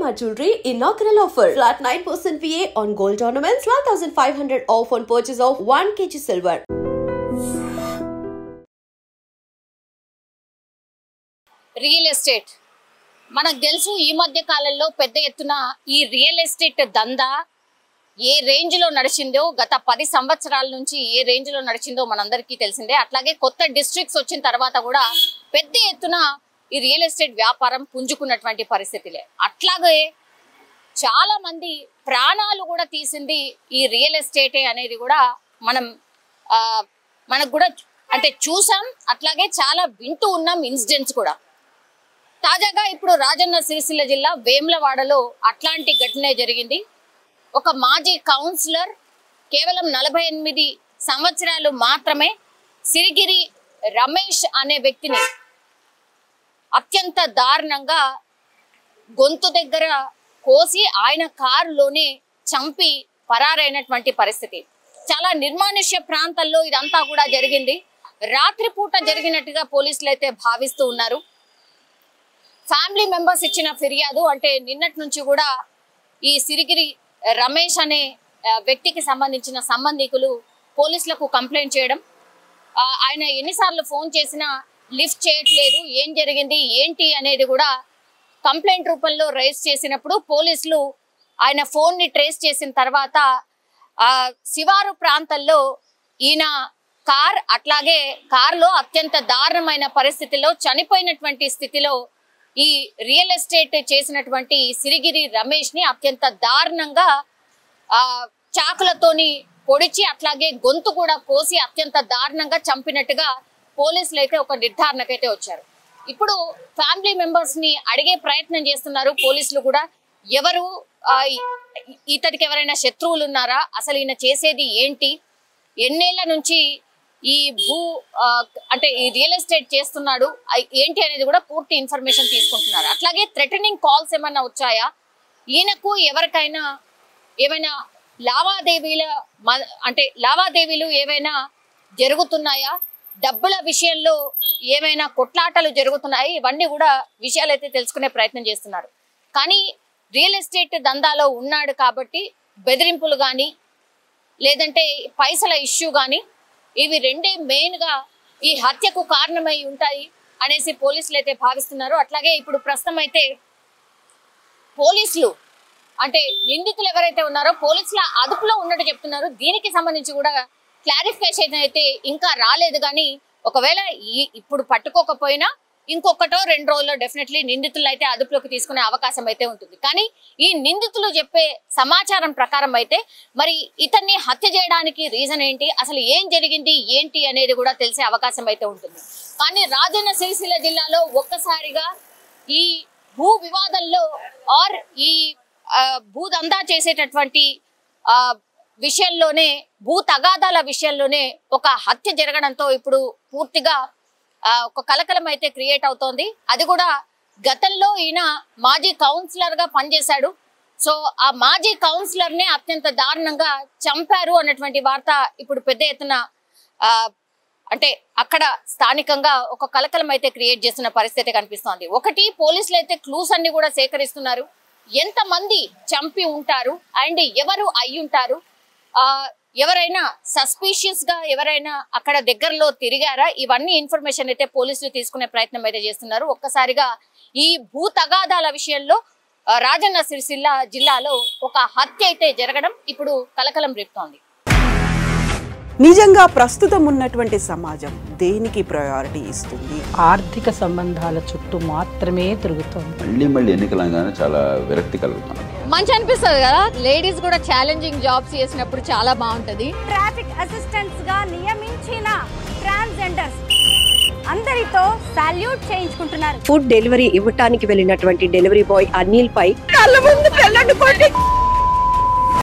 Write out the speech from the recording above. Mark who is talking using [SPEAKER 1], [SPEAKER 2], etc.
[SPEAKER 1] Shalimar Jewelry inaugural offer. Flat 9% VA on gold ornaments, 12,500 off on purchase of 1 kg silver.
[SPEAKER 2] Real estate మనకు తెలుసు. ఈ మధ్య కాలంలో పెద్ద ఎత్తున ఈ రియల్ ఎస్టేట్ దందా ఏ రేంజ్ లో నడిచిందో, గత 10 సంవత్సరాల నుంచి ఏ రేంజ్ లో నడిచిందో మనందరికీ తెలిసిందే. అట్లాగే కొత్త డిస్ట్రిక్ట్స్ వచ్చిన తర్వాత కూడా పెద్ద ఎత్తున ఈ రియల్ ఎస్టేట్ వ్యాపారం పుంజుకున్నటువంటి పరిస్థితులే. అట్లాగే చాలా మంది ప్రాణాలు కూడా తీసింది ఈ రియల్ ఎస్టేటే అనేది కూడా మనకు కూడా అంటే చూసాం. అట్లాగే చాలా వింటూ ఉన్నాం ఇన్సిడెంట్స్ కూడా. తాజాగా ఇప్పుడు రాజన్న సిరిసిల్ల జిల్లా వేములవాడలో అట్లాంటి ఘటనే జరిగింది. ఒక మాజీ కౌన్సిలర్, కేవలం 48 సంవత్సరాలు మాత్రమే, సిరిగిరి రమేష్ అనే వ్యక్తిని అత్యంత దారుణంగా గొంతు దగ్గర కోసి ఆయన కారులోనే చంపి పరారైనటువంటి పరిస్థితి. చాలా నిర్మానుష్య ప్రాంతాల్లో ఇదంతా కూడా జరిగింది. రాత్రిపూట జరిగినట్టుగా పోలీసులు అయితే భావిస్తూ ఉన్నారు. ఫ్యామిలీ మెంబర్స్ ఇచ్చిన ఫిర్యాదు, అంటే నిన్నటి నుంచి కూడా ఈ సిరిగిరి రమేష్ అనే వ్యక్తికి సంబంధించిన సంబంధికులు పోలీసులకు కంప్లైంట్ చేయడం, ఆయన ఎన్నిసార్లు ఫోన్ చేసినా లిఫ్ట్ చేయట్లేదు, ఏం జరిగింది ఏంటి అనేది కూడా కంప్లైంట్ రూపంలో రైజ్ చేసినప్పుడు పోలీసులు ఆయన ఫోన్ ని ట్రేస్ చేసిన తర్వాత శివారు ప్రాంతాల్లో ఈయన కార్, అట్లాగే కారులో అత్యంత దారుణమైన పరిస్థితిలో చనిపోయినటువంటి స్థితిలో ఈ రియల్ ఎస్టేట్ చేసినటువంటి సిరిగిరి రమేష్ ని అత్యంత దారుణంగా చాకులతోని పొడిచి అట్లాగే గొంతు కూడా కోసి అత్యంత దారుణంగా చంపినట్టుగా పోలీసులు అయితే ఒక నిర్ధారణకైతే వచ్చారు. ఇప్పుడు ఫ్యామిలీ మెంబర్స్ ని అడిగే ప్రయత్నం చేస్తున్నారు పోలీసులు కూడా. ఎవరు ఇతడికి ఎవరైనా శత్రువులు ఉన్నారా, అసలు ఈయన చేసేది ఏంటి, ఎన్నేళ్ల నుంచి ఈ అంటే ఈ రియల్ ఎస్టేట్ చేస్తున్నాడు ఏంటి అనేది కూడా పూర్తి ఇన్ఫర్మేషన్ తీసుకుంటున్నారు. అట్లాగే థ్రెటనింగ్ కాల్స్ ఏమైనా వచ్చాయా, ఈయనకు ఎవరికైనా ఏమైనా లావాదేవీలు ఏవైనా జరుగుతున్నాయా, డబ్బుల విషయంలో ఏమైనా కొట్లాటలు జరుగుతున్నాయి, ఇవన్నీ కూడా విషయాలు అయితే తెలుసుకునే ప్రయత్నం చేస్తున్నారు. కానీ రియల్ ఎస్టేట్ దందాలో ఉన్నాడు కాబట్టి బెదిరింపులు కానీ లేదంటే పైసల ఇష్యూ కానీ ఇవి రెండే మెయిన్ గా ఈ హత్యకు కారణమై ఉంటాయి అనేసి పోలీసులు అయితే భావిస్తున్నారు. అట్లాగే ఇప్పుడు ప్రస్తుతం అయితే పోలీసులు అంటే నిందితులు ఎవరైతే ఉన్నారో పోలీసుల అదుపులో ఉన్నట్టు చెప్తున్నారు. దీనికి సంబంధించి కూడా క్లారిఫికేషన్ అయితే ఇంకా రాలేదు. కానీ ఒకవేళ ఇప్పుడు పట్టుకోకపోయినా ఇంకొకటో 2 రోజుల్లో డెఫినెట్లీ నిందితులు అయితే అదుపులోకి తీసుకునే అవకాశం అయితే ఉంటుంది. కానీ ఈ నిందితులు చెప్పే సమాచారం ప్రకారం అయితే మరి ఇతన్ని హత్య చేయడానికి రీజన్ ఏంటి, అసలు ఏం జరిగింది ఏంటి అనేది కూడా తెలిసే అవకాశం అయితే ఉంటుంది. కానీ రాజన్న సిరిసిల్ల జిల్లాలో ఒక్కసారిగా ఈ భూ వివాదంలో ఆర్ ఈ భూదందా చేసేటటువంటి విషయంలోనే, భూ తగాదాల విషయంలోనే ఒక హత్య జరగడంతో ఇప్పుడు పూర్తిగా ఒక కలకలం అయితే క్రియేట్ అవుతోంది. అది కూడా గతంలో ఈయన మాజీ కౌన్సిలర్ గా పనిచేశాడు. సో ఆ మాజీ కౌన్సిలర్ ని అత్యంత దారుణంగా చంపారు అన్నటువంటి వార్త ఇప్పుడు పెద్ద ఎత్తున అంటే అక్కడ స్థానికంగా ఒక కలకలం అయితే క్రియేట్ చేస్తున్న పరిస్థితి కనిపిస్తోంది. ఒకటి, పోలీసులు అయితే క్లూస్ అన్ని కూడా సేకరిస్తున్నారు. ఎంతమంది చంపి ఉంటారు అండ్ ఎవరు అయి ఉంటారు, ఎవరైనా సస్పీషియస్ గా ఎవరైనా అక్కడ దగ్గరలో తిరిగారా, ఇవన్నీ ఇన్ఫర్మేషన్ అయితే పోలీసులు తీసుకునే ప్రయత్నం అయితే చేస్తున్నారు. ఒక్కసారిగా ఈ భూ తగాదాల విషయంలో రాజన్న సిరిసిల్ల జిల్లాలో ఒక హత్య అయితే జరగడం ఇప్పుడు కలకలం రేపుతోంది.
[SPEAKER 3] నిజంగా ప్రస్తుతం ఉన్నటువంటి సమాజం దేనికి ప్రయారిటీ ఇస్తుంది?
[SPEAKER 4] ఆర్థిక సంబంధాల చుట్టూ మాత్రమే తిరుగుతుంది.
[SPEAKER 5] మళ్ళీ ఎన్నికలంగానే చాలా విరక్తి కలుగుతుంది.
[SPEAKER 2] మంచి అనిపిస్తుంది కదా, లేడీస్ కూడా ఛాలెంజింగ్ జాబ్స్ చేసినప్పుడు చాలా బాగుంటది.
[SPEAKER 6] ట్రాఫిక్ అసిస్టెంట్స్ గా నియమించిన ట్రాన్స్జెండర్స్ అందరితో సాల్యూట్ చేయించుకుంటున్నారు.
[SPEAKER 7] ఫుడ్ డెలివరీ ఇవ్వటానికి వెళ్ళినటువంటి డెలివరీ బాయ్ అనిల్ పై కళ్ళ ముందు